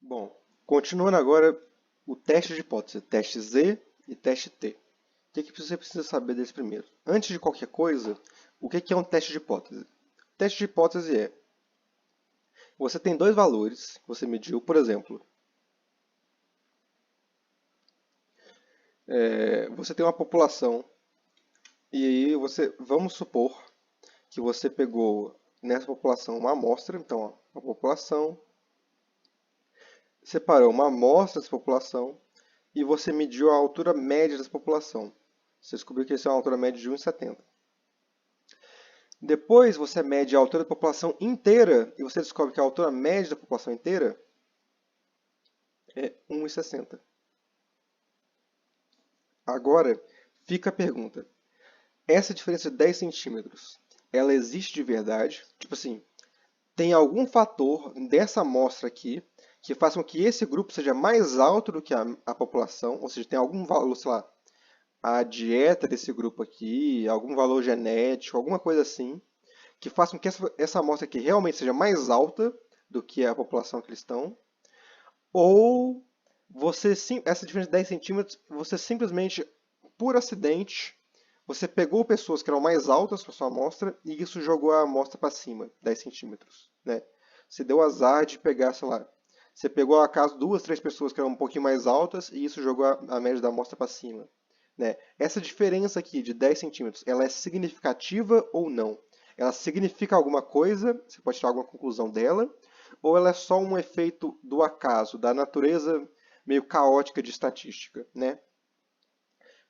Bom, continuando agora o teste de hipótese, teste Z e teste T. O que você precisa saber desse primeiro? Antes de qualquer coisa, o que é um teste de hipótese? Teste de hipótese é, você tem dois valores, você mediu, por exemplo, você tem uma população, e aí vamos supor que você pegou nessa população uma amostra, então ó, uma população, separou uma amostra dessa população e você mediu a altura média dessa população. Você descobriu que essa é uma altura média de 1,70. Depois você mede a altura da população inteira e você descobre que a altura média da população inteira é 1,60. Agora fica a pergunta: essa diferença de 10 centímetros, ela existe de verdade? Tipo assim, tem algum fator dessa amostra aqui que faça com que esse grupo seja mais alto do que a população? Ou seja, tem algum valor, sei lá, a dieta desse grupo aqui, algum valor genético, alguma coisa assim, que faça com que essa amostra aqui realmente seja mais alta do que a população que eles estão, ou essa diferença de 10 centímetros, você simplesmente, por acidente, você pegou pessoas que eram mais altas para sua amostra e isso jogou a amostra para cima, 10 centímetros. Né? Você deu azar de pegar, sei lá, você pegou acaso duas, três pessoas que eram um pouquinho mais altas e isso jogou a média da amostra para cima. Né? Essa diferença aqui de 10 centímetros, ela é significativa ou não? Ela significa alguma coisa, você pode tirar alguma conclusão dela, ou ela é só um efeito do acaso, da natureza meio caótica de estatística, né?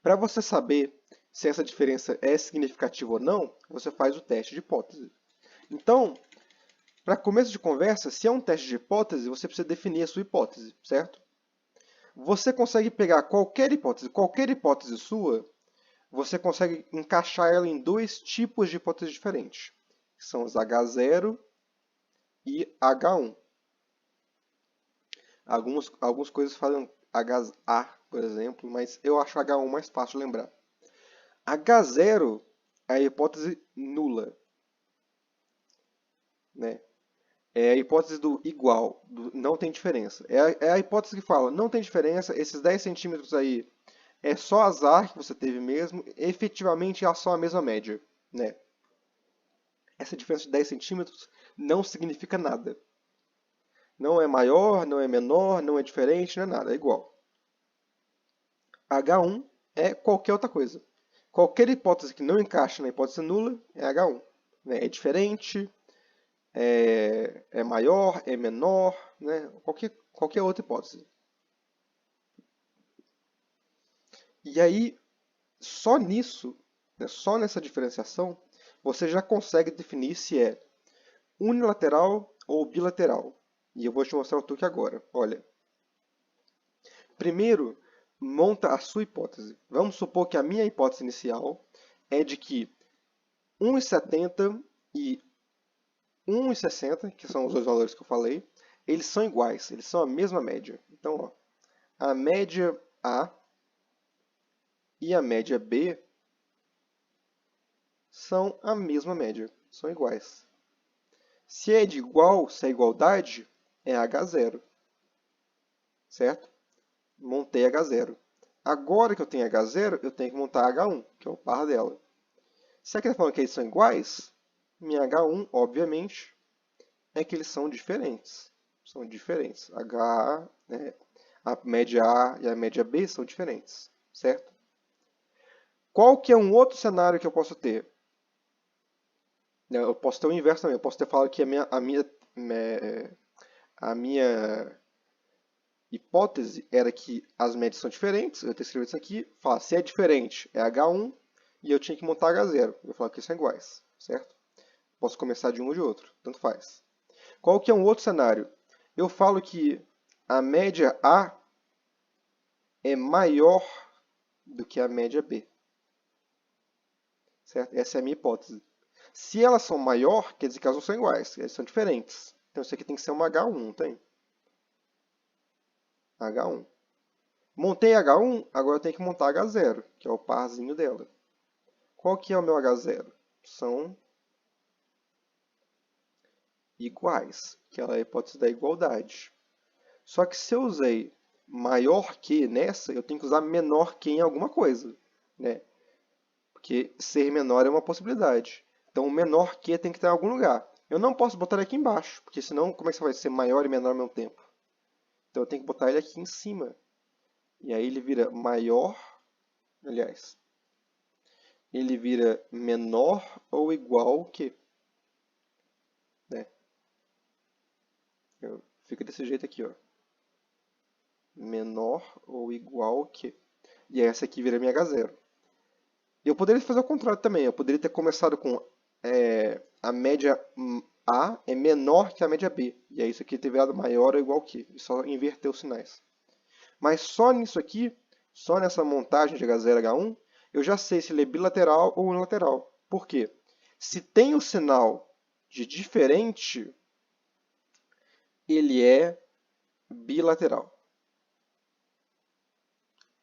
Para você saber se essa diferença é significativa ou não, você faz o teste de hipótese. Então, para começo de conversa, se é um teste de hipótese, você precisa definir a sua hipótese, certo? Você consegue pegar qualquer hipótese sua, você consegue encaixar ela em dois tipos de hipóteses diferentes, que são os H0 e H1. Algumas coisas falam HA, por exemplo, mas eu acho H1 mais fácil de lembrar. H0 é a hipótese nula, né? É a hipótese do igual, do não tem diferença. É a hipótese que fala, não tem diferença, esses 10 centímetros aí é só azar que você teve mesmo, efetivamente é só a mesma média, né? Essa diferença de 10 centímetros não significa nada. Não é maior, não é menor, não é diferente, não é nada, é igual. H1 é qualquer outra coisa. Qualquer hipótese que não encaixa na hipótese nula é H1. Né? É diferente, é maior, é menor, né? Qualquer outra hipótese. E aí, só nisso, né, só nessa diferenciação, você já consegue definir se é unilateral ou bilateral. E eu vou te mostrar o truque agora. Olha, primeiro, monta a sua hipótese. Vamos supor que a minha hipótese inicial é de que 1,70 e 1,60, que são os dois valores que eu falei, eles são iguais, eles são a mesma média. Então, ó, a média A e a média B são a mesma média, são iguais. Se é de igual, se é igualdade, é H0, certo? Montei H0. Agora que eu tenho H0, eu tenho que montar H1, que é o par dela. Se aqui está falando que eles são iguais, minha H1, obviamente, é que eles são diferentes. São diferentes. H, né, a média A e a média B são diferentes, certo? Qual que é um outro cenário que eu posso ter? Eu posso ter o inverso também. Eu posso ter falado que a minha hipótese era que as médias são diferentes. Eu tenho escrevido isso aqui. Falar, se é diferente, é H1. E eu tinha que montar H0. Eu falar que são iguais, certo? Posso começar de um ou de outro. Tanto faz. Qual que é um outro cenário? Eu falo que a média A é maior do que a média B. Certo? Essa é a minha hipótese. Se elas são maior, quer dizer que elas não são iguais, elas são diferentes. Então isso aqui tem que ser uma H1, não tem? H1. Montei H1, agora eu tenho que montar H0, que é o parzinho dela. Qual que é o meu H0? São iguais, que ela é a hipótese da igualdade. Só que se eu usei maior que nessa, eu tenho que usar menor que em alguma coisa, né? Porque ser menor é uma possibilidade. Então o menor que tem que estar em algum lugar. Eu não posso botar ele aqui embaixo, porque senão como é que você vai ser maior e menor ao mesmo tempo? Então eu tenho que botar ele aqui em cima. E aí ele vira maior, aliás, ele vira menor ou igual que, né? Fica desse jeito aqui, ó. Menor ou igual que. E essa aqui vira minha H0. Eu poderia fazer o contrário também. Eu poderia ter começado com a média A é menor que a média B. E aí isso aqui ter virado maior ou igual que. E só inverter os sinais. Mas só nisso aqui, só nessa montagem de H0 e H1, eu já sei se ele é bilateral ou unilateral. Por quê? Se tem o sinal de diferente, ele é bilateral.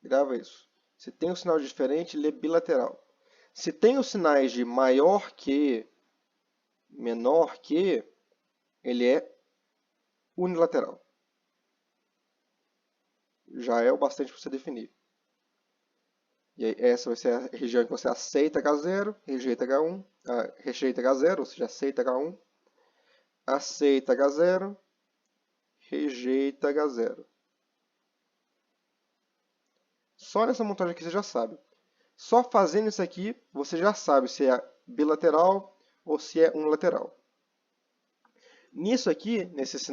Grava isso. Se tem um sinal diferente, ele é bilateral. Se tem os sinais de maior que, menor que, ele é unilateral. Já é o bastante para você definir. E aí, essa vai ser a região que você aceita H0, rejeita H1, rejeita H0, ou seja, aceita H1, aceita H0, rejeita H0. Só nessa montagem aqui você já sabe. Só fazendo isso aqui, você já sabe se é bilateral ou se é unilateral. Nisso aqui,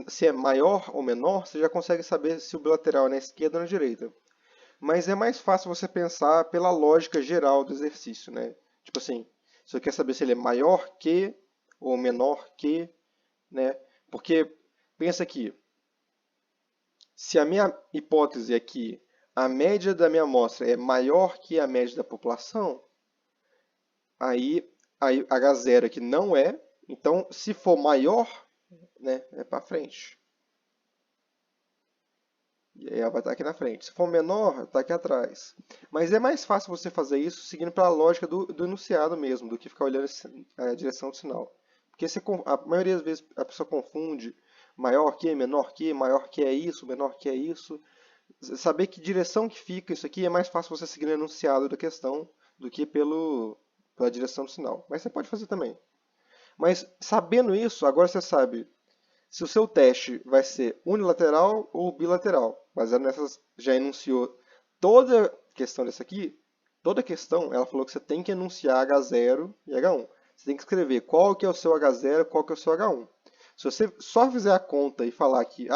se é maior ou menor, você já consegue saber se o bilateral é na esquerda ou na direita. Mas é mais fácil você pensar pela lógica geral do exercício, né? Tipo assim, se você quer saber se ele é maior que ou menor que, né? Porque, pensa aqui, se a minha hipótese é que a média da minha amostra é maior que a média da população, aí H0 aqui não é. Então, se for maior, né, é para frente. E aí ela vai estar aqui na frente. Se for menor, está aqui atrás. Mas é mais fácil você fazer isso seguindo pela lógica do enunciado mesmo, do que ficar olhando a direção do sinal. Porque a maioria das vezes a pessoa confunde maior que maior que é isso, menor que é isso. Saber que direção que fica isso aqui é mais fácil você seguir o enunciado da questão do que pela direção do sinal. Mas você pode fazer também. Mas sabendo isso, agora você sabe se o seu teste vai ser unilateral ou bilateral. Baseado nessas, já enunciou toda a questão dessa aqui. Toda questão, ela falou que você tem que enunciar H0 e H1. Você tem que escrever qual que é o seu H0 e qual que é o seu H1. Se você só fizer a conta e falar que,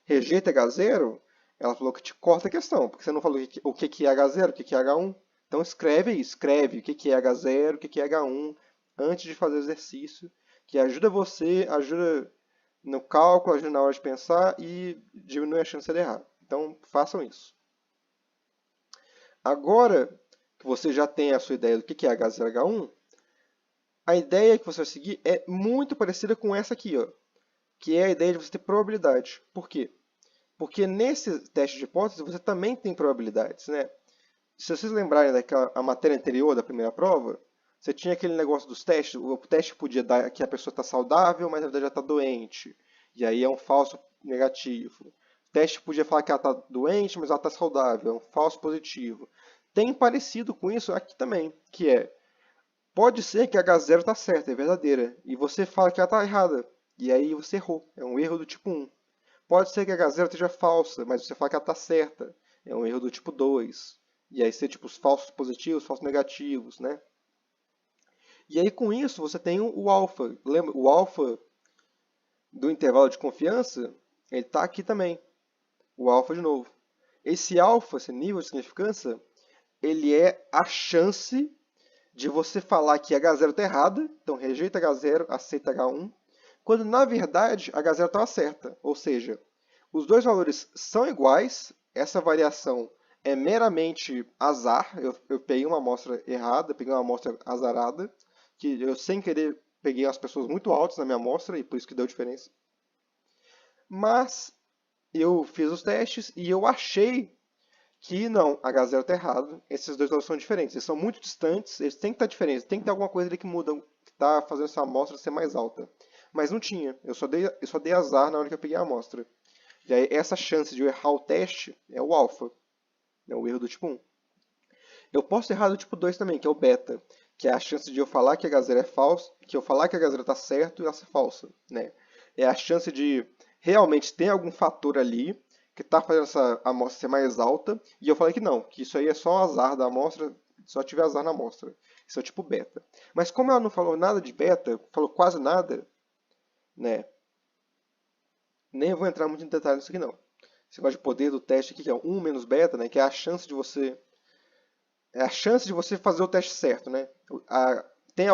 rejeita H0, ela falou que te corta a questão, porque você não falou o que é H0, o que é H1. Então escreve aí, escreve o que é H0, o que é H1, antes de fazer o exercício, que ajuda você, ajuda no cálculo, ajuda na hora de pensar e diminui a chance de errar. Então façam isso. Agora que você já tem a sua ideia do que é H0 e H1, a ideia que você vai seguir é muito parecida com essa aqui, ó, que é a ideia de você ter probabilidade. Por quê? Porque nesse teste de hipótese você também tem probabilidades, né? Se vocês lembrarem daquela matéria anterior da primeira prova, você tinha aquele negócio dos testes, o teste podia dar que a pessoa está saudável, mas na verdade já está doente. E aí é um falso negativo. O teste podia falar que ela está doente, mas ela está saudável, é um falso positivo. Tem parecido com isso aqui também, que é, pode ser que a H0 está certa, é verdadeira, e você fala que ela está errada, e aí você errou, é um erro do tipo 1. Pode ser que a H0 esteja falsa, mas você fala que ela está certa, é um erro do tipo 2. E aí ser tipo os falsos positivos, falsos negativos, né? E aí com isso você tem o alfa. Lembra? O alfa do intervalo de confiança, ele está aqui também. O alfa de novo. Esse alfa, esse nível de significância, ele é a chance de você falar que H0 está errada, então rejeita H0, aceita H1, quando na verdade H0 estava certa. Ou seja, os dois valores são iguais, essa variação é meramente azar. Eu peguei uma amostra errada, peguei uma amostra azarada, que eu sem querer peguei as pessoas muito altas na minha amostra e por isso que deu diferença. Mas eu fiz os testes e eu achei que não, H0 está errado, esses dois valores são diferentes, eles são muito distantes, eles têm que estar diferentes, tem que ter alguma coisa ali que muda, que está fazendo essa amostra ser mais alta. Mas não tinha, eu só dei azar na hora que eu peguei a amostra. E aí essa chance de eu errar o teste é o alfa, né, o erro do tipo 1. Eu posso errar do tipo 2 também, que é o beta, que é a chance de eu falar que H0 é falso, que eu falar que H0 está certo e ela ser falsa, né? É a chance de realmente ter algum fator ali que está fazendo essa amostra ser mais alta, e eu falei que não, que isso aí é só azar da amostra, só tiver azar na amostra. Isso é o tipo beta. Mas como ela não falou nada de beta, falou quase nada, né? Nem vou entrar muito em detalhes nisso aqui não. Esse negócio de poder do teste aqui, que é 1 menos beta, né? Que é a chance de você fazer o teste certo, né? Tem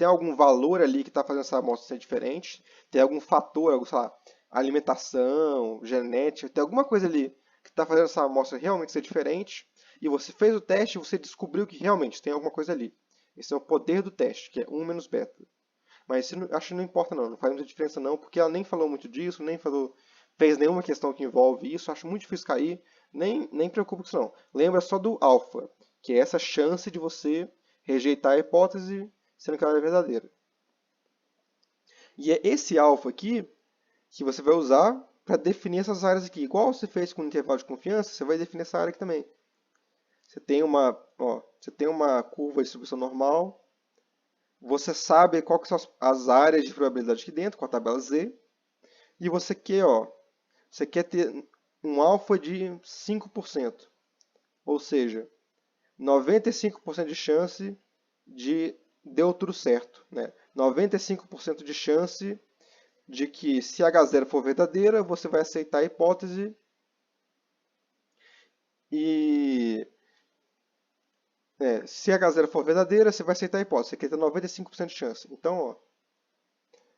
algum valor ali que está fazendo essa amostra ser diferente? Tem algum fator, sei lá, alimentação, genética, tem alguma coisa ali que está fazendo essa amostra realmente ser diferente? E você fez o teste e você descobriu que realmente tem alguma coisa ali. Esse é o poder do teste, que é 1 menos beta. Mas isso acho que não importa não faz muita diferença não, porque ela nem falou muito disso, nem fez nenhuma questão que envolve isso, acho muito difícil cair, nem preocupa com isso não. Lembra só do alfa, que é essa chance de você rejeitar a hipótese sendo que ela é verdadeira. E é esse alfa aqui que você vai usar para definir essas áreas aqui. Igual você fez com o intervalo de confiança, você vai definir essa área aqui também. Você tem uma curva de distribuição normal, você sabe quais são as áreas de probabilidade aqui dentro, com a tabela Z, e você quer ter um alfa de 5%, ou seja, 95% de chance de deu tudo certo, né? 95% de chance de que se H0 for verdadeira, você vai aceitar a hipótese e se H0 for verdadeira, você vai aceitar a hipótese. Você quer ter 95% de chance. Então, ó,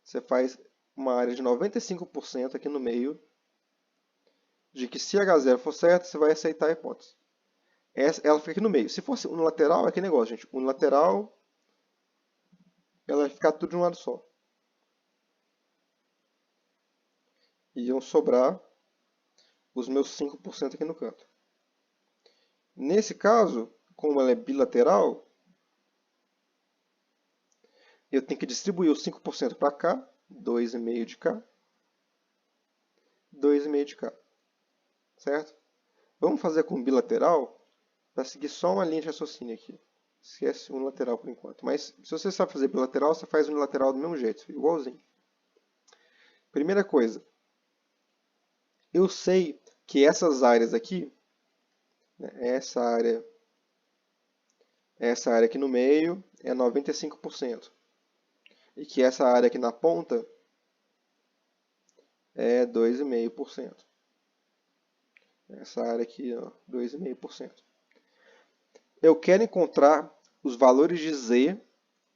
você faz uma área de 95% aqui no meio de que se H0 for certo, você vai aceitar a hipótese. Ela fica aqui no meio. Se fosse unilateral, é aquele negócio, gente. Unilateral, ela vai ficar tudo de um lado só. E iam sobrar os meus 5% aqui no canto. Nesse caso, como ela é bilateral, eu tenho que distribuir os 5% para cá, 2,5 de cá, 2,5 de cá. Certo? Vamos fazer com bilateral para seguir só uma linha de raciocínio aqui. Esquece unilateral por enquanto. Mas se você sabe fazer bilateral, você faz unilateral do mesmo jeito, igualzinho. Primeira coisa, eu sei que essas áreas aqui, né, essa área aqui no meio é 95%. E que essa área aqui na ponta é 2,5%. Essa área aqui, 2,5%. Eu quero encontrar os valores de Z,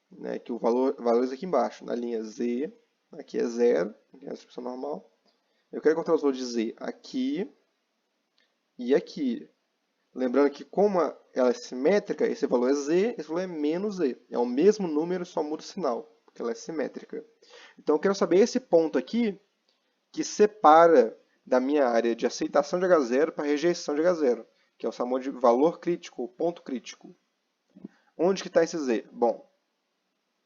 né, que valores aqui embaixo, na linha Z, aqui é 0, que é a distribuição normal. Eu quero encontrar os valores de Z aqui e aqui. Lembrando que como ela é simétrica, esse valor é Z, esse valor é menos Z. É o mesmo número, só muda o sinal, porque ela é simétrica. Então eu quero saber esse ponto aqui, que separa da minha área de aceitação de H0 para rejeição de H0, que é o famoso de valor crítico, ou ponto crítico. Onde que está esse Z? Bom,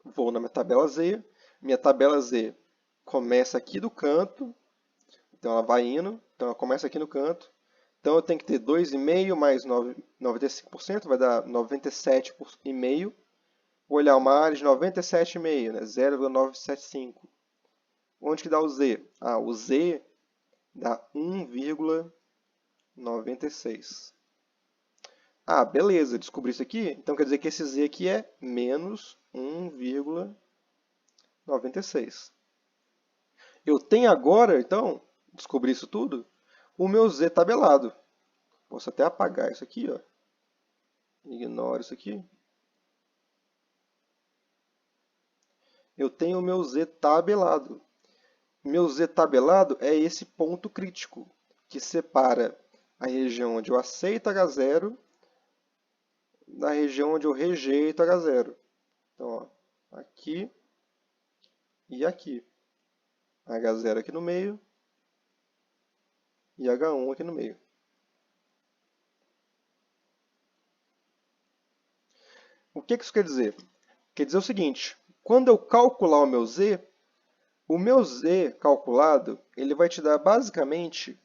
vou na minha tabela Z. Minha tabela Z começa aqui do canto, então ela vai indo, então ela começa aqui no canto. Então eu tenho que ter 2,5 mais 95%, vai dar 97,5%. Vou olhar uma área de 97,5, né? 0,975. Onde que dá o Z? O Z dá 1,96. Beleza, descobri isso aqui. Então quer dizer que esse Z aqui é menos 1,96. Eu tenho agora, então, descobri isso tudo, o meu Z tabelado. Posso até apagar isso aqui, ó. Ignoro isso aqui. Eu tenho o meu Z tabelado. Meu Z tabelado é esse ponto crítico, que separa a região onde eu aceito H0 da região onde eu rejeito H0. Então, ó, aqui e aqui. H0 aqui no meio e H1 aqui no meio. O que isso quer dizer? Quer dizer o seguinte, quando eu calcular o meu Z calculado, ele vai te dar basicamente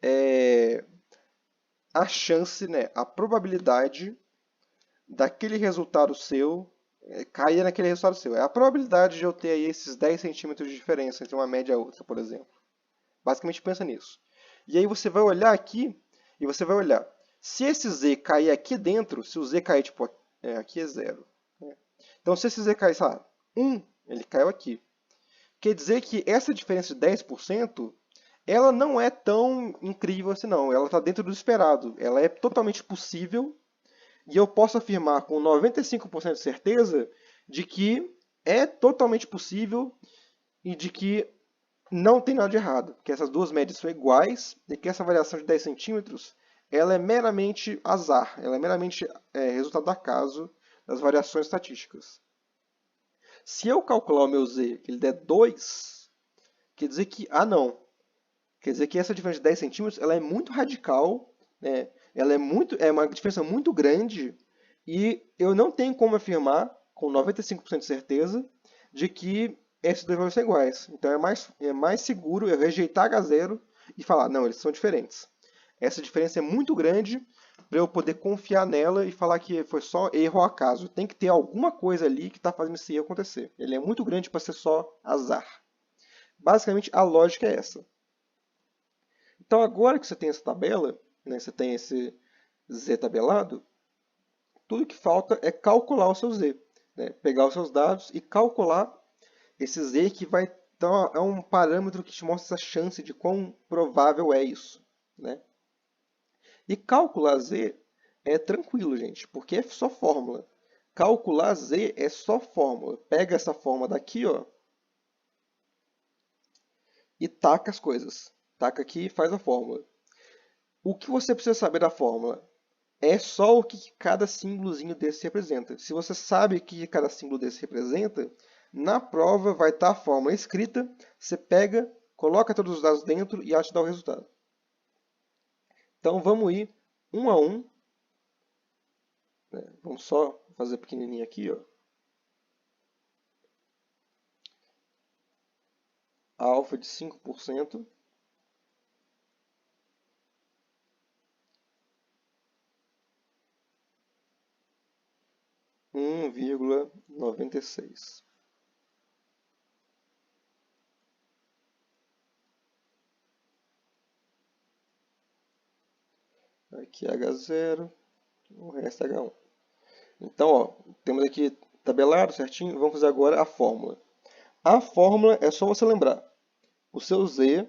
é a chance, né, a probabilidade daquele resultado seu cair naquele resultado seu. É a probabilidade de eu ter aí esses 10 centímetros de diferença entre uma média e a outra, por exemplo. Basicamente pensa nisso. E aí você vai olhar aqui e você vai olhar. Se esse z cair aqui dentro, se o z cair tipo aqui é zero, né? Então se esse z cair, sei lá, 1, ele caiu aqui. Quer dizer que essa diferença de 10%, ela não é tão incrível assim não. Ela está dentro do esperado. Ela é totalmente possível e eu posso afirmar com 95% de certeza de que é totalmente possível e de que não tem nada de errado, que essas duas médias são iguais e que essa variação de 10 centímetros ela é meramente azar, ela é meramente resultado do acaso das variações estatísticas. Se eu calcular o meu z ele der 2, quer dizer que, não, quer dizer que essa diferença de 10 centímetros ela é muito radical, né? Ela é uma diferença muito grande e eu não tenho como afirmar com 95% de certeza de que esses dois valores são iguais. Então é mais seguro eu rejeitar H0 e falar, não, eles são diferentes. Essa diferença é muito grande para eu poder confiar nela e falar que foi só erro ao acaso. Tem que ter alguma coisa ali que está fazendo esse erro acontecer. Ele é muito grande para ser só azar. Basicamente, a lógica é essa. Então, agora que você tem essa tabela, né, você tem esse z tabelado, tudo que falta é calcular o seu z. Né? Pegar os seus dados e calcular esse z que vai. Então, é um parâmetro que te mostra essa chance de quão provável é isso. Né? E calcular z é tranquilo, gente, porque é só fórmula. Calcular z é só fórmula. Pega essa fórmula daqui, ó, e taca as coisas. Taca aqui e faz a fórmula. O que você precisa saber da fórmula? É só o que cada símbolozinho desse representa. Se você sabe o que cada símbolo desse representa, na prova vai estar a fórmula escrita, você pega, coloca todos os dados dentro e ela te dá o resultado. Então vamos ir um a um. Né? Vamos só fazer pequenininho aqui, ó. Alfa de 5%. Um 1,96. Aqui é H0, o resto é H1. Então, ó, temos aqui tabelado certinho. Vamos fazer agora a fórmula. A fórmula é só você lembrar. O seu z,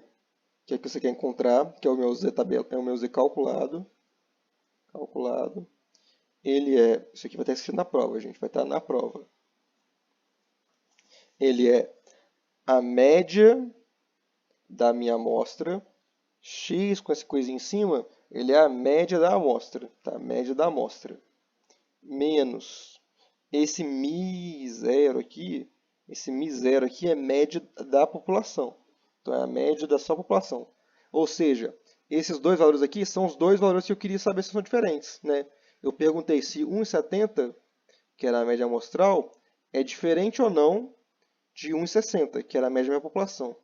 que é o que você quer encontrar, que é o meu z tabela, é o meu z calculado. Ele é, isso aqui vai estar escrito na prova, gente, vai estar na prova. Ele é a média da minha amostra, x com essa coisinha em cima, ele é a média da amostra, tá? A média da amostra. Menos esse μ0 aqui, esse μ0 aqui é média da população. Então é a média da sua população. Ou seja, esses dois valores aqui são os dois valores que eu queria saber se são diferentes, né? Eu perguntei se 1,70, que era a média amostral, é diferente ou não de 1,60, que era a média da minha população.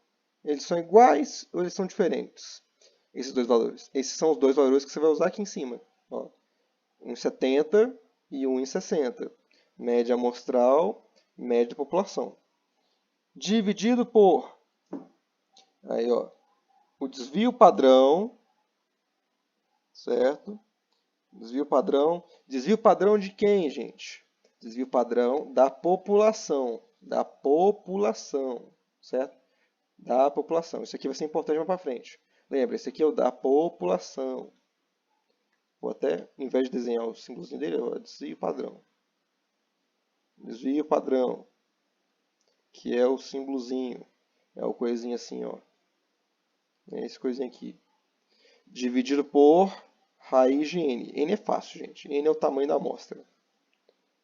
Eles são iguais ou eles são diferentes? Esses dois valores. Esses são os dois valores que você vai usar aqui em cima. Ó, 1,70 e 1,60. Média amostral, média da população. Dividido por, aí, ó, o desvio padrão, certo? Desvio padrão de quem, gente? Desvio padrão da população, certo? Da população. Isso aqui vai ser importante mais para frente. Lembra, esse aqui é o da população. Vou até, em vez de desenhar o símbolozinho dele, ó, desvio padrão. Desvio padrão, que é o símbolozinho, é o coisinho assim, ó. É esse coisinho aqui. Dividido por raiz de n. N é fácil, gente. N é o tamanho da amostra.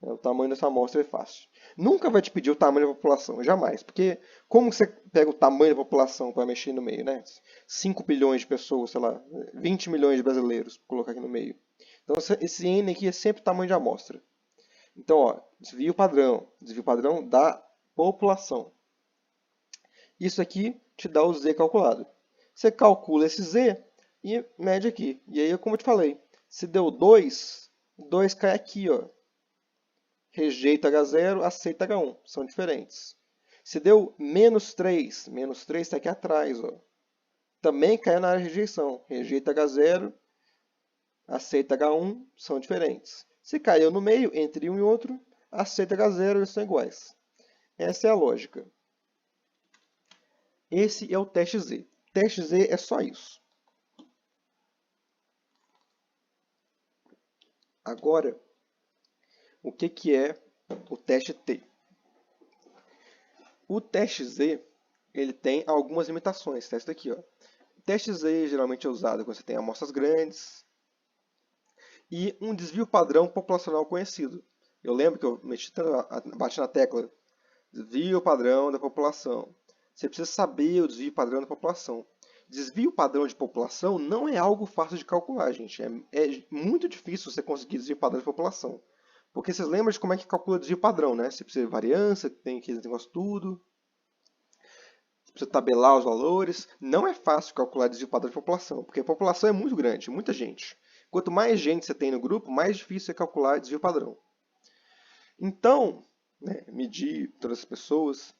O tamanho dessa amostra é fácil. Nunca vai te pedir o tamanho da população, jamais. Porque como você pega o tamanho da população para mexer no meio, né? 5 bilhões de pessoas, sei lá, 20 milhões de brasileiros, para colocar aqui no meio. Então esse N aqui é sempre o tamanho de amostra. Então, ó, desvio padrão da população. Isso aqui te dá o Z calculado. Você calcula esse Z, e mede aqui. E aí, como eu te falei, se deu 2, 2 cai aqui, ó. Rejeita H0, aceita H1. São diferentes. Se deu menos 3 está aqui atrás, ó. Também caiu na área de rejeição. Rejeita H0, aceita H1, são diferentes. Se caiu no meio, entre um e outro, aceita H0, eles são iguais. Essa é a lógica. Esse é o teste Z. Teste Z é só isso. Agora, o que é o teste T? O teste Z, ele tem algumas limitações. Teste daqui, ó. O teste Z geralmente é usado quando você tem amostras grandes e um desvio padrão populacional conhecido. Eu lembro que eu bati na tecla desvio padrão da população. Você precisa saber o desvio padrão da população. Desvio padrão de população não é algo fácil de calcular, gente. É muito difícil você conseguir desvio padrão de população. Porque vocês lembram de como é que calcula desvio padrão, né? Você precisa de variância, tem aquele negócio tudo. Você precisa tabelar os valores. Não é fácil calcular desvio padrão de população, porque a população é muito grande, muita gente. Quanto mais gente você tem no grupo, mais difícil é calcular desvio padrão. Então, né, medir todas as pessoas.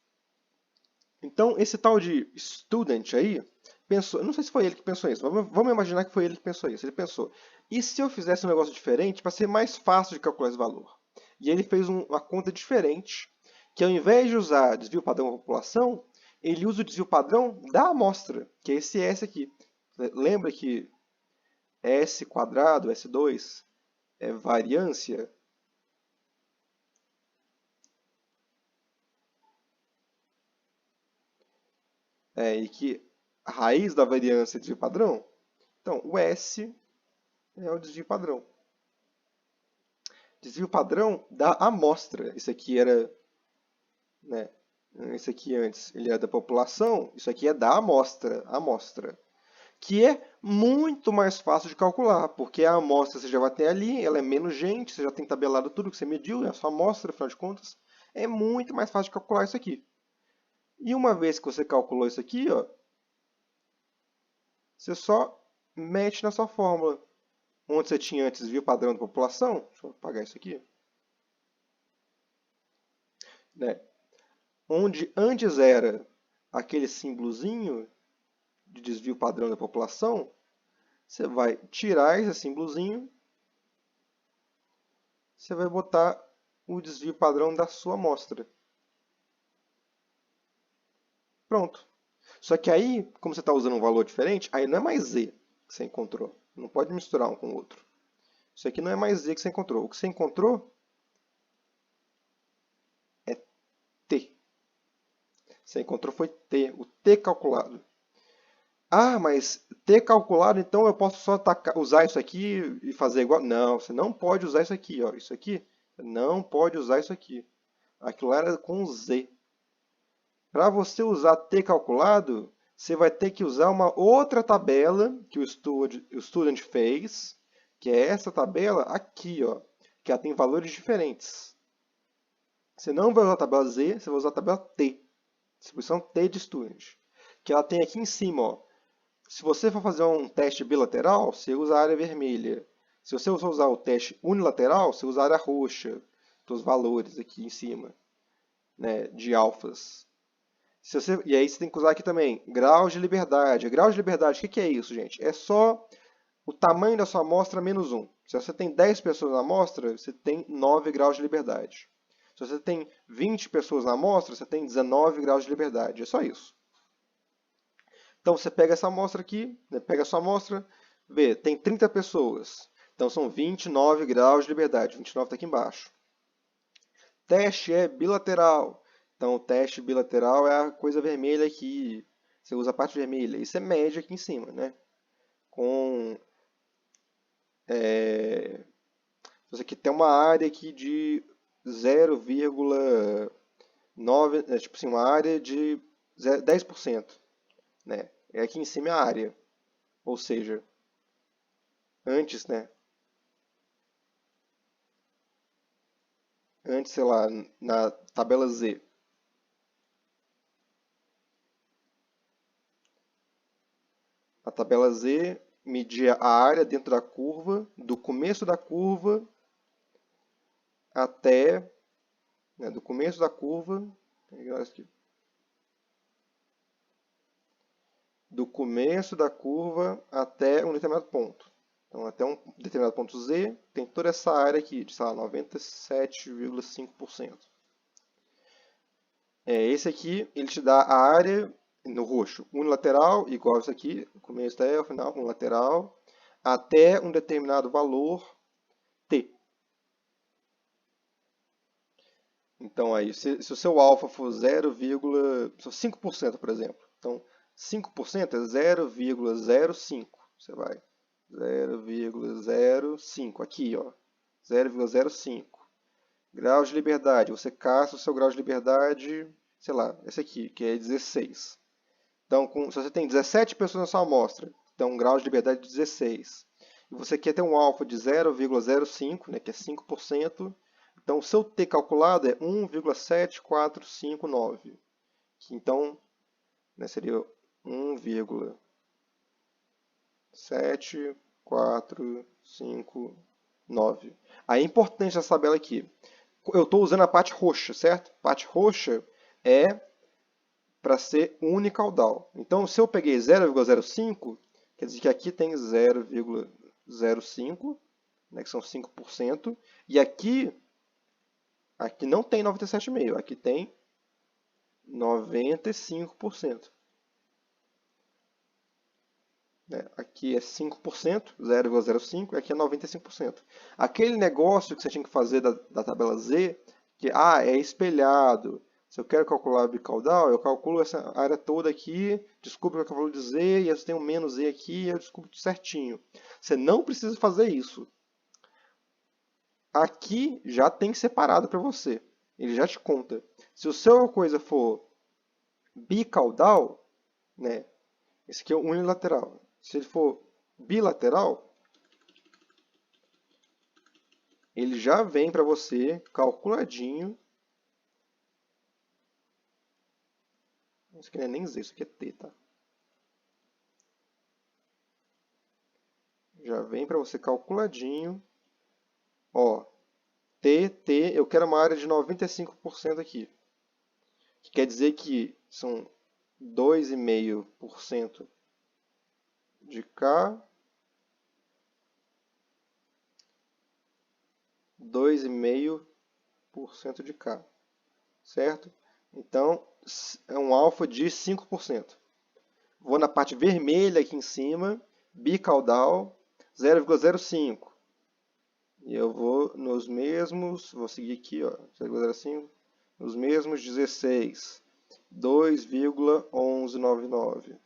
Então, esse tal de student aí, pensou, não sei se foi ele que pensou isso, mas vamos imaginar que foi ele que pensou isso. Ele pensou, e se eu fizesse um negócio diferente para ser mais fácil de calcular esse valor? E ele fez uma conta diferente, que ao invés de usar desvio padrão da população, ele usa o desvio padrão da amostra, que é esse S aqui. Lembra que S quadrado, S2, é variância? E que a raiz da variância é desvio padrão? Então, o S é o desvio padrão. Desvio padrão da amostra. Isso aqui era, né? Isso aqui antes ele era da população, isso aqui é da amostra, que é muito mais fácil de calcular, porque a amostra você já vai ter ali, ela é menos gente, você já tem tabelado tudo que você mediu, é a sua amostra, afinal de contas, é muito mais fácil de calcular isso aqui. E uma vez que você calculou isso aqui, ó, você só mete na sua fórmula. Onde você tinha antes desvio padrão da população, deixa eu apagar isso aqui, né? Onde antes era aquele símbolozinho de desvio padrão da população, você vai tirar esse símbolozinho, você vai botar o desvio padrão da sua amostra. Pronto. Só que aí, como você está usando um valor diferente, aí não é mais Z que você encontrou. Não pode misturar um com o outro. Isso aqui não é mais Z que você encontrou. O que você encontrou é T. Você encontrou foi T, o T calculado. Ah, mas T calculado, então eu posso só usar isso aqui e fazer igual? Não, você não pode usar isso aqui. Ó. Isso aqui, não pode usar isso aqui. Aquilo era com Z. Para você usar T calculado, você vai ter que usar uma outra tabela que o student fez, que é essa tabela aqui, ó, que ela tem valores diferentes. Você não vai usar a tabela Z, você vai usar a tabela T, distribuição T de student, que ela tem aqui em cima, ó. Se você for fazer um teste bilateral, você usa a área vermelha. Se você for usar o teste unilateral, você usa a área roxa, dos valores aqui em cima, né, de alfas. E aí você tem que usar aqui também graus de liberdade. Grau de liberdade, o que é isso, gente? É só o tamanho da sua amostra menos 1. Se você tem 10 pessoas na amostra, você tem 9 graus de liberdade. Se você tem 20 pessoas na amostra, você tem 19 graus de liberdade. É só isso. Então você pega essa amostra aqui, né, pega a sua amostra, vê, tem 30 pessoas. Então são 29 graus de liberdade. 29 está aqui embaixo. Teste é bilateral. Então, o teste bilateral é a coisa vermelha aqui. Você usa a parte vermelha. Isso é média aqui em cima, né? Com... Você aqui tem uma área aqui de 0,9... tipo assim, uma área de 10%. Né? E aqui em cima é a área. Ou seja, antes, né? Antes, sei lá, na tabela Z. A tabela Z, medir a área dentro da curva, do começo da curva até, do começo da curva, do começo da curva até um determinado ponto. Então, até um determinado ponto Z, tem toda essa área aqui, de, sei lá, 97,5%. Esse aqui, ele te dá a área, no roxo, unilateral, igual isso aqui, do começo até o final, unilateral, até um determinado valor T. Então, aí, se o seu alfa for 0,5%, por exemplo, então 5% é 0,05. Você vai 0,05 aqui, ó, 0,05. Graus de liberdade, você caça o seu grau de liberdade, sei lá, esse aqui, que é 16. Então, se você tem 17 pessoas na sua amostra, então um grau de liberdade de 16, e você quer ter um alfa de 0,05, né, que é 5%, então o seu T calculado é 1,7459, que então, né, seria 1,7459. Aí é importante essa tabela aqui. Eu estou usando a parte roxa, certo? A parte roxa é para ser unicaudal. Então, se eu peguei 0,05, quer dizer que aqui tem 0,05, né, que são 5%, e aqui não tem 97,5%, aqui tem 95%. Aqui é 5%, 0,05, e aqui é 95%. Aquele negócio que você tinha que fazer da tabela Z, que é espelhado. Se eu quero calcular bicaudal, eu calculo essa área toda aqui, descubro que é o valor de Z, e eu tenho menos Z aqui, e eu descubro tudo certinho. Você não precisa fazer isso. Aqui já tem separado para você. Ele já te conta. Se o seu coisa for bicaudal, né, esse aqui é o unilateral. Se ele for bilateral, ele já vem para você calculadinho. Isso aqui não é nem Z, isso aqui é T, tá? Já vem para você calculadinho. Ó, T, eu quero uma área de 95% aqui. Que quer dizer que são 2,5% de K, 2,5% de K, certo? Então, é um alfa de 5%. Vou na parte vermelha aqui em cima, bicaudal, 0,05. E eu vou nos mesmos, vou seguir aqui, ó, 0,05, nos mesmos 16, 2,1199.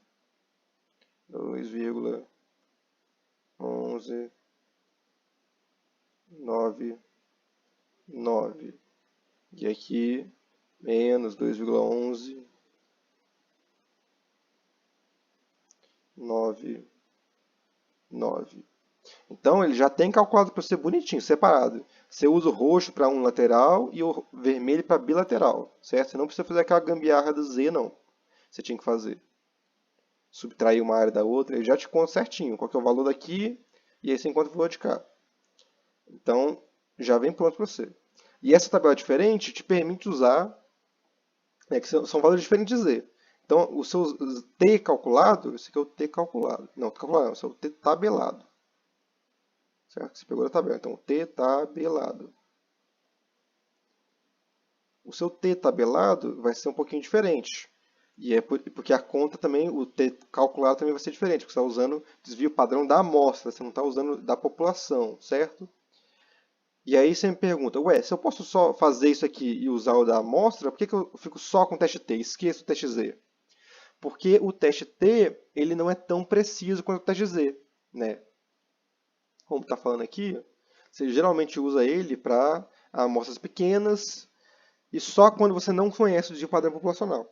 2,1199. E aqui, menos 2,1199. Então, ele já tem calculado para você bonitinho, separado. Você usa o roxo para um lateral e o vermelho para bilateral, certo? Você não precisa fazer aquela gambiarra do Z, não. Você tinha que fazer. Subtrair uma área da outra, ele já te conta certinho qual que é o valor daqui e aí você encontra o valor de cá. Então, já vem pronto para você. E essa tabela diferente te permite usar, que são valores diferentes de Z. Então, o seu T calculado, esse aqui é o T calculado. Não, calculado não, esse é o T tabelado. Certo? Você pegou a tabela. Então, T tabelado. O seu T tabelado vai ser um pouquinho diferente. E é porque a conta também, o T calculado também vai ser diferente, porque você está usando desvio padrão da amostra, você não está usando da população, certo? E aí você me pergunta, se eu posso só fazer isso aqui e usar o da amostra, por que eu fico só com o teste T e esqueço o teste Z? Porque o teste T ele não é tão preciso quanto o teste Z, né? Como está falando aqui, você geralmente usa ele para amostras pequenas e só quando você não conhece o desvio padrão populacional.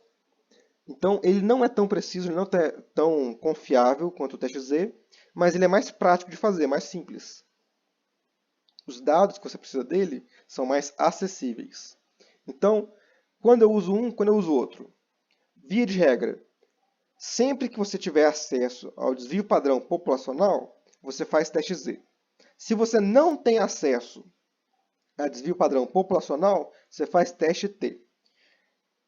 Então, ele não é tão preciso, ele não é tão confiável quanto o teste Z, mas ele é mais prático de fazer, mais simples. Os dados que você precisa dele são mais acessíveis. Então, quando eu uso um, quando eu uso outro? Via de regra, Sempre que você tiver acesso ao desvio padrão populacional, você faz teste Z. Se você não tem acesso a desvio padrão populacional, você faz teste T.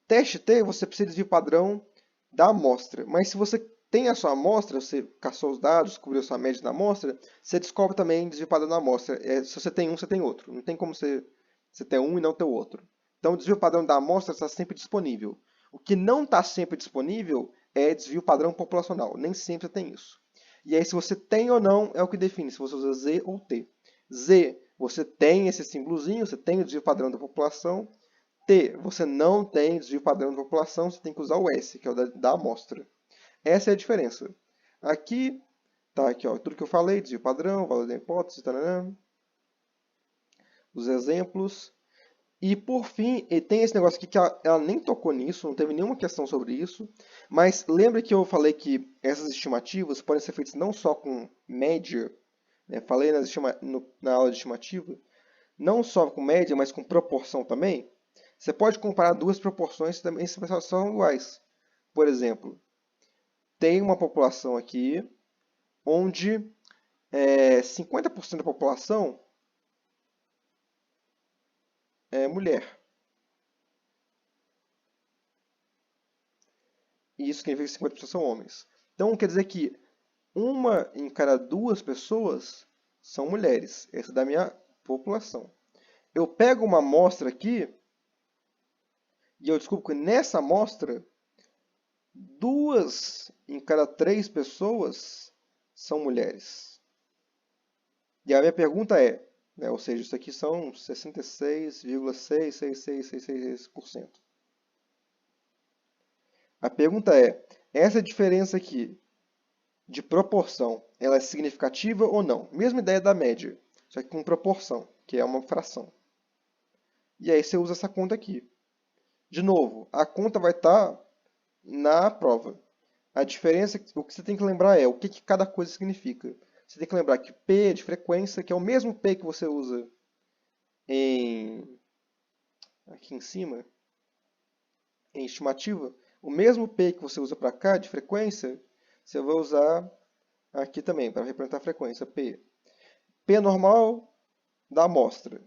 Teste T, você precisa de desvio padrão da amostra. Mas se você tem a sua amostra, você caçou os dados, descobriu a sua média da amostra, você descobre também desvio padrão da amostra. Se você tem um, você tem outro. Não tem como você ter um e não ter o outro. Então, o desvio padrão da amostra está sempre disponível. O que não está sempre disponível é desvio padrão populacional. Nem sempre tem isso. E aí, se você tem ou não, é o que define se você usa Z ou T. Z, você tem esse símbolozinho, você tem o desvio padrão da população. T, você não tem desvio padrão da população, você tem que usar o S, que é o da amostra. Essa é a diferença. Aqui, tá aqui, ó, tudo que eu falei, desvio padrão, valor da hipótese, taranã, os exemplos. E por fim, tem esse negócio aqui que ela nem tocou nisso, não teve nenhuma questão sobre isso. Mas lembra que eu falei que essas estimativas podem ser feitas não só com média, né? Falei na aula de estimativa, não só com média, mas com proporção também. Você pode comparar duas proporções que também são iguais. Por exemplo, tem uma população aqui onde 50% da população é mulher. E isso significa que 50% são homens. Então, quer dizer que uma em cada duas pessoas são mulheres. Essa é da minha população. Eu pego uma amostra aqui e eu descubro que nessa amostra, 2 em cada 3 pessoas são mulheres. E a minha pergunta é, né, ou seja, isso aqui são 66,66666%. A pergunta é, essa diferença aqui de proporção, ela é significativa ou não? Mesma ideia da média, só que com proporção, que é uma fração. E aí você usa essa conta aqui. De novo, a conta vai estar na prova. A diferença, o que você tem que lembrar é o que cada coisa significa. Você tem que lembrar que P é de frequência, que é o mesmo P que você usa aqui em cima, em estimativa. O mesmo P que você usa para cá, de frequência, você vai usar aqui também, para representar a frequência, P. P normal da amostra.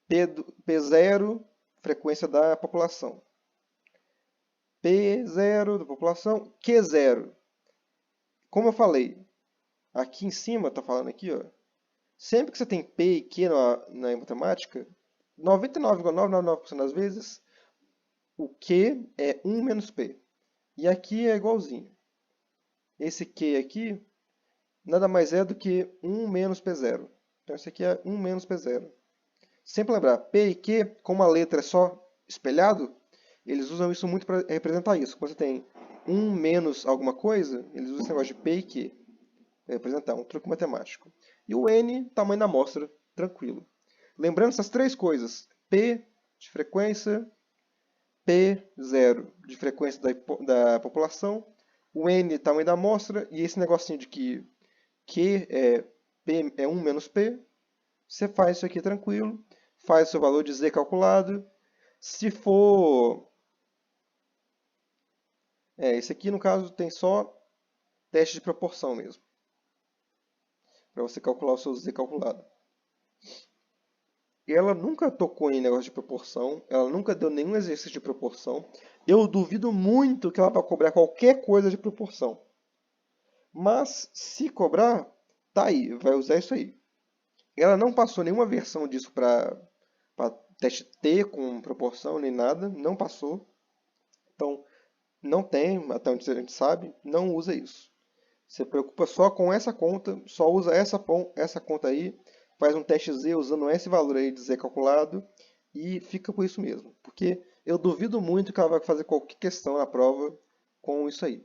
P0, frequência da população. P0 da população, Q0. Como eu falei, aqui em cima, está falando aqui, ó, sempre que você tem P e Q na matemática, 99,999% das vezes, o Q é 1 menos P. E aqui é igualzinho. Esse Q aqui nada mais é do que 1 menos P0. Então, esse aqui é 1 menos P0. Sempre lembrar, P e Q, como a letra é só espelhado, eles usam isso muito para representar isso. Quando você tem 1 menos alguma coisa, eles usam esse negócio de P e Q. Para representar um truque matemático. E o N, tamanho da amostra, tranquilo. Lembrando essas três coisas, P de frequência, P0 de frequência da população, o N, tamanho da amostra, e esse negocinho de que Q P é 1 menos P, você faz isso aqui tranquilo, faz o seu valor de Z calculado. Se for... esse aqui no caso tem só teste de proporção mesmo, para você calcular o seu Z calculado. Ela nunca tocou em negócio de proporção, ela nunca deu nenhum exercício de proporção. Eu duvido muito que ela vai cobrar qualquer coisa de proporção. Mas, se cobrar, tá aí, vai usar isso aí. Ela não passou nenhuma versão disso para teste T com proporção, nem nada, não passou. Então, não tem, até onde a gente sabe, não usa isso. Você preocupa só com essa conta, só usa essa conta aí, faz um teste Z usando esse valor aí de Z calculado e fica por isso mesmo. Porque eu duvido muito que ela vai fazer qualquer questão na prova com isso aí.